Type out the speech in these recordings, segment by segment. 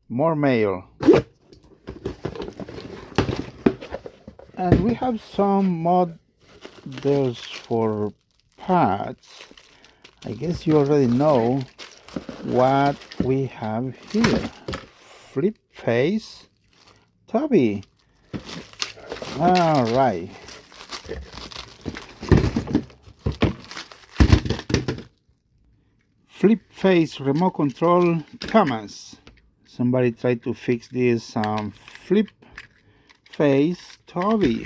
more mail. And we have some models for parts. I guess you already know what we have here. Flip face Toby. All right. Flip face remote control Thomas. Somebody tried to fix this flip face Toby.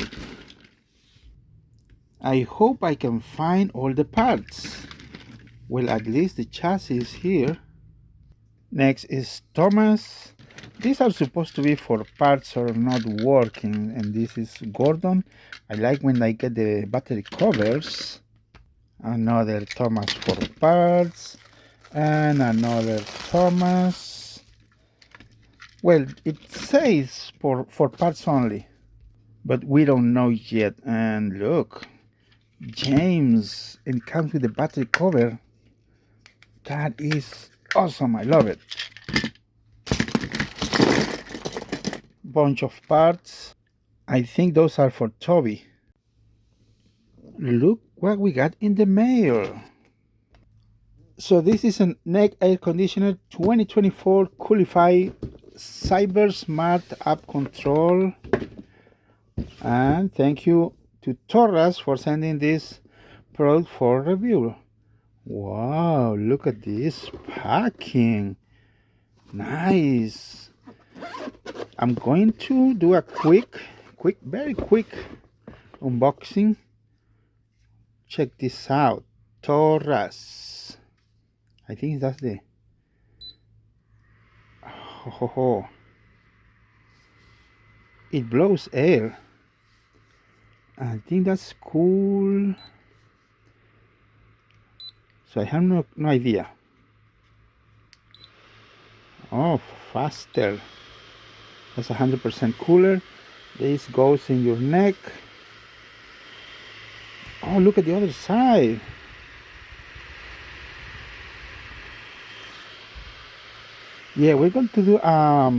I hope I can find all the parts. Well, at least the chassis is here. Next is Thomas. These are supposed to be for parts are not working, and this is Gordon. I like when I get the battery covers. Another Thomas for parts, and another Thomas. Well, it says for parts only, but we don't know yet. And look, James, it comes with the battery cover. That is awesome. I love it. Bunch of parts. I think those are for Toby. Look what we got in the mail. So this is a neck air conditioner 2024 COOLiFY Cyber Smart App Control. And thank you to TORRAS for sending this product for review. Wow, look at this packing. Nice. I'm going to do a very quick unboxing. Check this out. TORRAS. I think that's the... Oh. It blows air. I think that's cool. So I have no idea. Oh, faster. That's 100% cooler. This goes in your neck. Oh, look at the other side. Yeah, we're going to do a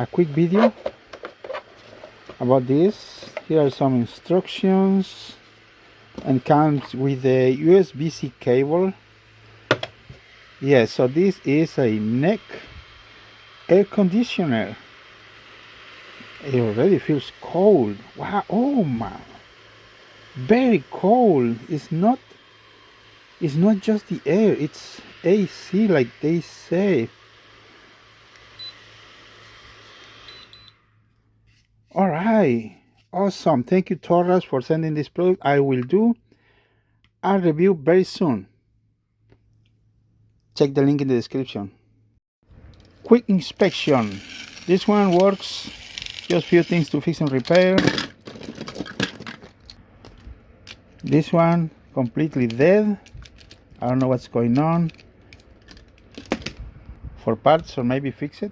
quick video about this. Here are some instructions, and comes with a USB-C cable. Yeah, so this is a neck air conditioner. It already feels cold. Wow, oh man, very cold. It's not just the air, it's AC, like they say. All right, awesome. Thank you, TORRAS, for sending this product. I will do a review very soon. Check the link in the description. Quick inspection. This one works. Just few things to fix and repair. This one completely dead. I don't know what's going on. For parts, or maybe fix it.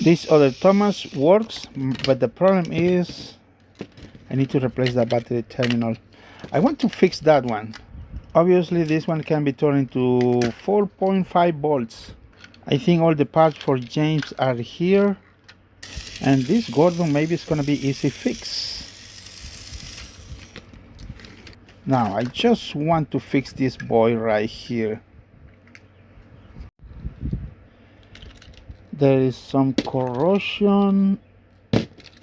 This other Thomas works, but the problem is I need to replace the battery terminal. I want to fix that one. Obviously this one can be turned into 4.5 volts. I think all the parts for James are here, and this Gordon maybe it's gonna be easy fix. Now I just want to fix this boy right here. There is some corrosion,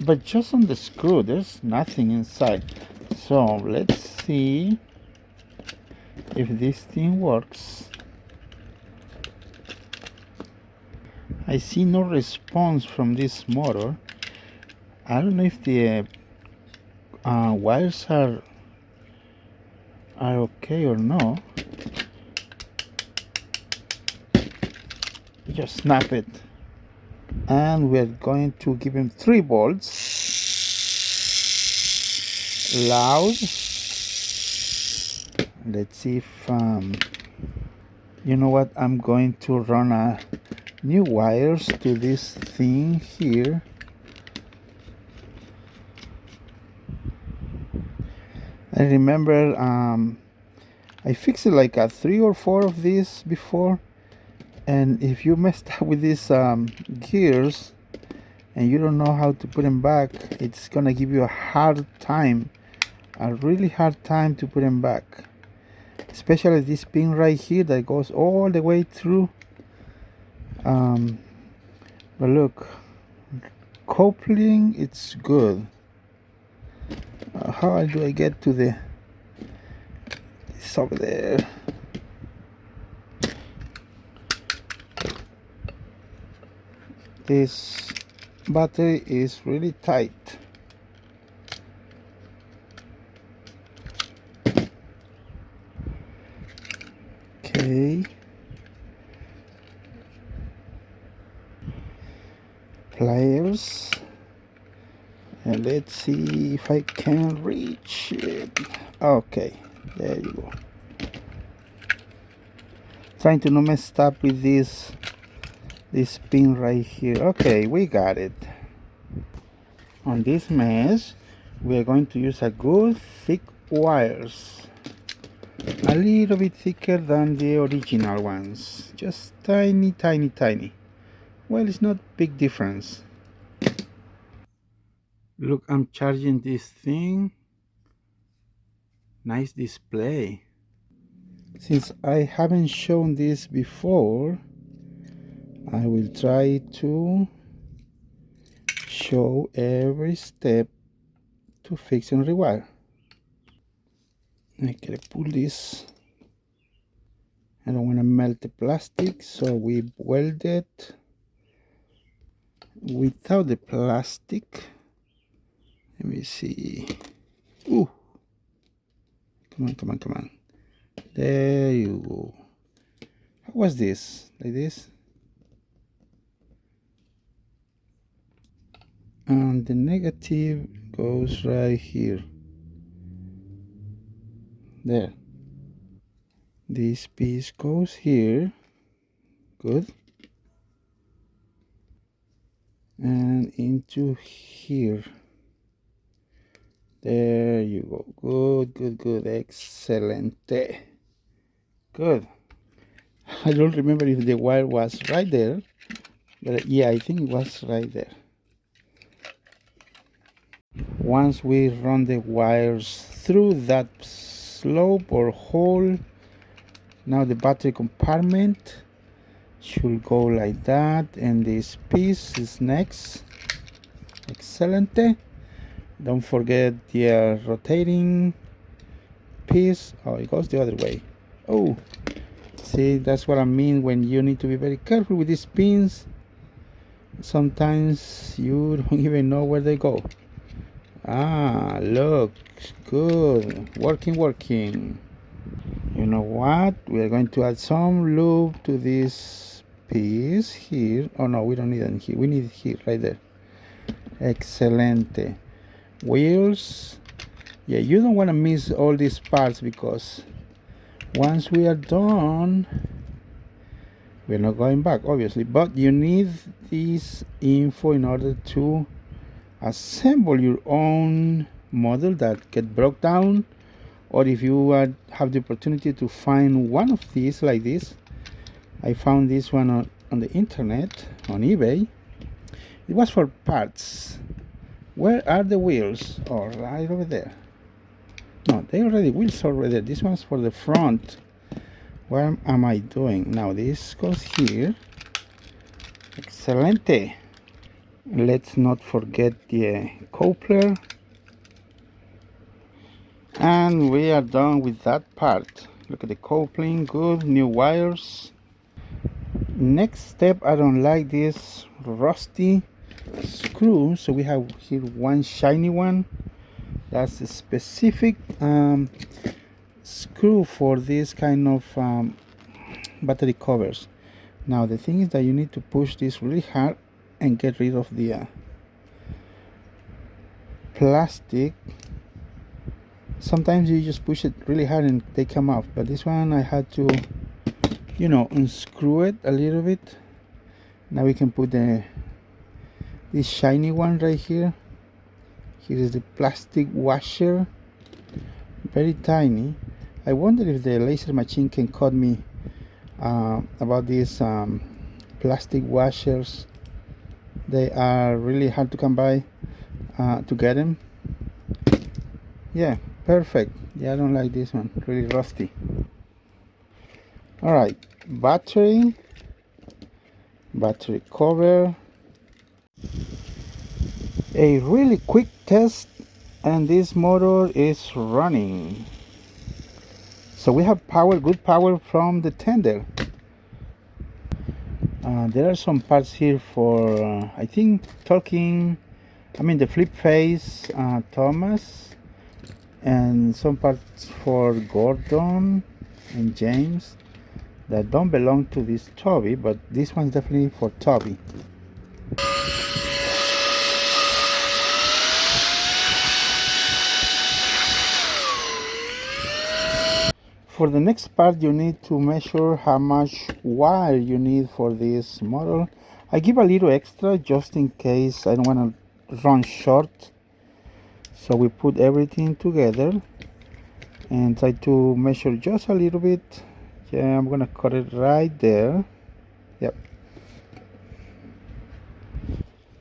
but just on the screw, there's nothing inside. So let's see if this thing works. I see no response from this motor. I don't know if the wires are okay or no. Just snap it, and we're going to give him 3 volts. Loud. Let's see if you know what, I'm going to run a new wires to this thing here. I remember I fixed it like 3 or 4 of these before, And if you messed up with these gears and you don't know how to put them back, it's gonna give you a hard time, a really hard time to put them back. Especially this pin right here that goes all the way through. But look, coupling, it's good. How do I get to the it's over there? This battery is really tight. Okay. Pliers. And let's see if I can reach it. Okay, there you go. Trying to not mess up with this pin right here. Okay, we got it. On this mesh, we are going to use a good thick wires. A little bit thicker than the original ones. Just tiny, tiny, tiny. Well, it's not big difference. Look, I'm charging this thing. Nice display. Since I haven't shown this before, I will try to show every step to fix and rewire. I gotta pull this. I don't want to melt the plastic, so we weld it without the plastic. Let me see. Ooh. Come on, come on, come on. There you go. How was this? Like this? And the negative goes right here. There. This piece goes here. Good. And into here. There you go. Good, good, good. Excelente. Good. I don't remember if the wire was right there, but yeah, I think it was right there. Once we run the wires through that slope or hole, now the battery compartment should go like that, and this piece is next. Excelente. Don't forget the rotating piece. Oh, it goes the other way. Oh, see, that's what I mean when you need to be very careful with these pins. Sometimes you don't even know where they go. Ah, look, good, working. You know what? We are going to add some lube to this piece here. Oh no, we don't need it here. We need it here, right there. Excelente. Wheels. Yeah, you don't want to miss all these parts, because once we are done, we're not going back, obviously, but you need this info in order to assemble your own model that get broke down, or if you have the opportunity to find one of these like this. I found this one on the internet, on eBay. It was for parts. Where are the wheels? Oh, right over there. No, they already wheels over there. This one's for the front. What am I doing? Now this goes here. Excelente. Let's not forget the coupler. And we are done with that part. Look at the coupling, good, new wires. Next step, I don't like this rusty screw, so we have here one shiny one. That's a specific screw for this kind of battery covers. Now the thing is that you need to push this really hard and get rid of the plastic. Sometimes you just push it really hard and they come off, but this one I had to, you know, unscrew it a little bit. Now we can put this shiny one right here. Here is the plastic washer, very tiny. I wonder if the laser machine can cut me about these plastic washers. They are really hard to come by to get them. Yeah, perfect. Yeah, I don't like this one, really rusty. All right, battery cover. A really quick test, and this motor is running. So we have power, good power from the tender. There are some parts here for I think the flip face Thomas, and some parts for Gordon and James that don't belong to this Toby, but this one's definitely for Toby. For the next part, you need to measure how much wire you need for this model. I give a little extra just in case I don't want to run short. So we put everything together and try to measure just a little bit. Yeah, I'm gonna cut it right there. Yep.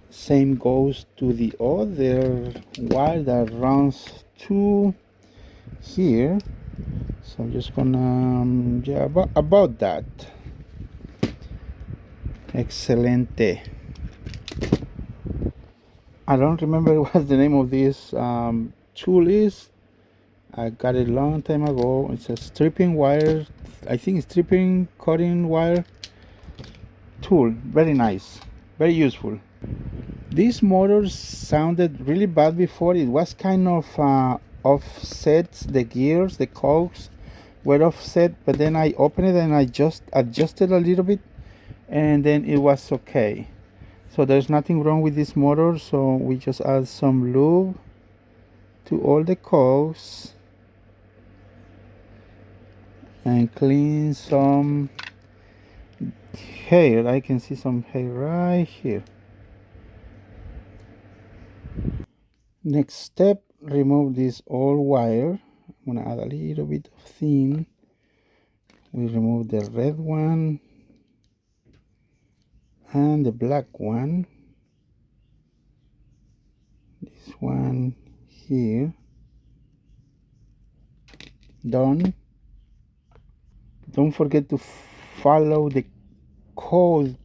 Same goes to the other wire that runs to here. So I'm just gonna yeah, about that. Excelente. I don't remember what the name of this tool is. I got it a long time ago. It's a stripping wire. I think it's stripping cutting wire tool. Very nice, very useful. This motor sounded really bad before. It was kind of offset. The gears, the cogs were offset, but then I opened it and I just adjusted a little bit, and then it was okay. So there's nothing wrong with this motor. So we just add some lube to all the cogs and clean some hair. I can see some hair right here. Next step, remove this old wire. I'm gonna add a little bit of thin. We remove the red one and the black one. This one here. Done. Don't forget to follow the color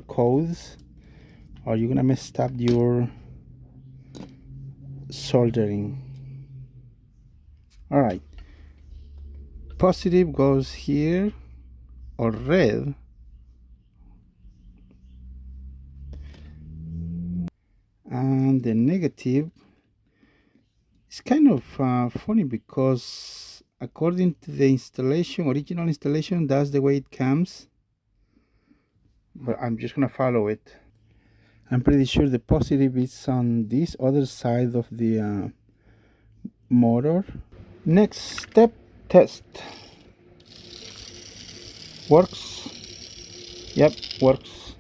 codes, or you're gonna mess up your soldering. All right. Positive goes here, or red. And the negative is kind of funny because according to the original installation, that's the way it comes. But I'm just gonna follow it. I'm pretty sure the positive is on this other side of the motor. Next step, test. Works. Yep, works.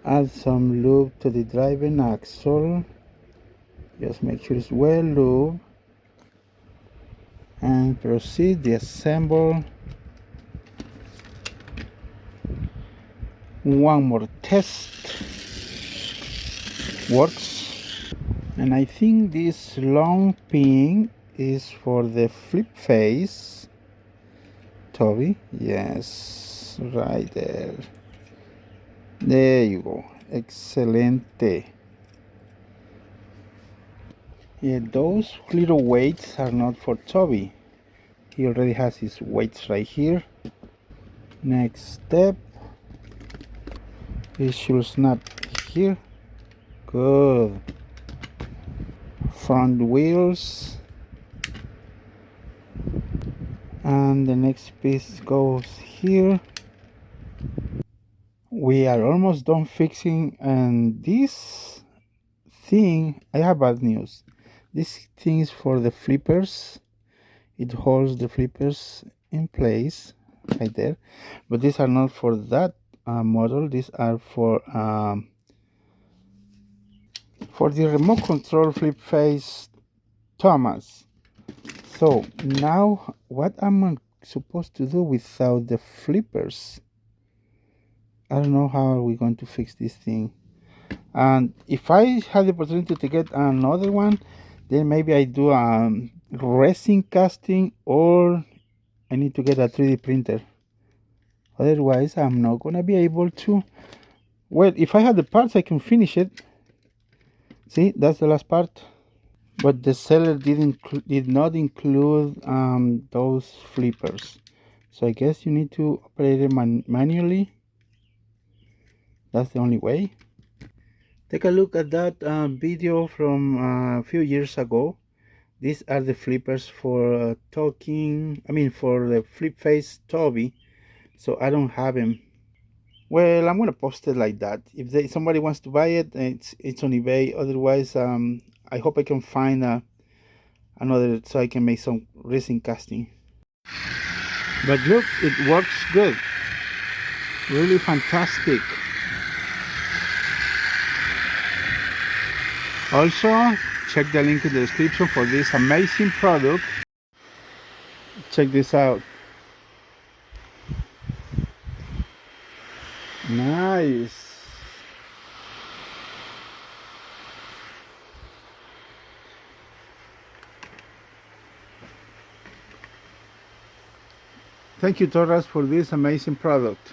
Add some lube to the driving axle. Just make sure it's well lubed. And proceed to assemble. One more test. Works. And I think this long pin is for the flip face. Toby, yes, right there. There you go. Excelente. Yeah, those little weights are not for Toby. He already has his weights right here. Next step. It should snap here. Good. Front wheels. And the next piece goes here. We are almost done fixing, and this thing, I have bad news. This thing is for the flippers. It holds the flippers in place right there, but these are not for that model. These are for the remote control flip face Thomas. So now what I'm supposed to do without the flippers? I don't know how are we going to fix this thing. And if I had the opportunity to get another one, then maybe I do resin casting, or I need to get a 3D printer. Otherwise, I'm not gonna be able to. Well, if I had the parts, I can finish it. See, that's the last part. But the seller did not include those flippers. So I guess you need to operate it manually. That's the only way. Take a look at that video from a few years ago. These are the flippers for for the flip face Toby. So I don't have them. Well, I'm gonna post it like that. If somebody wants to buy it, it's on eBay. Otherwise, I hope I can find another so I can make some resin casting. But look, it works good. Really fantastic. Also, check the link in the description for this amazing product. Check this out. Nice. Thank you, TORRAS, for this amazing product.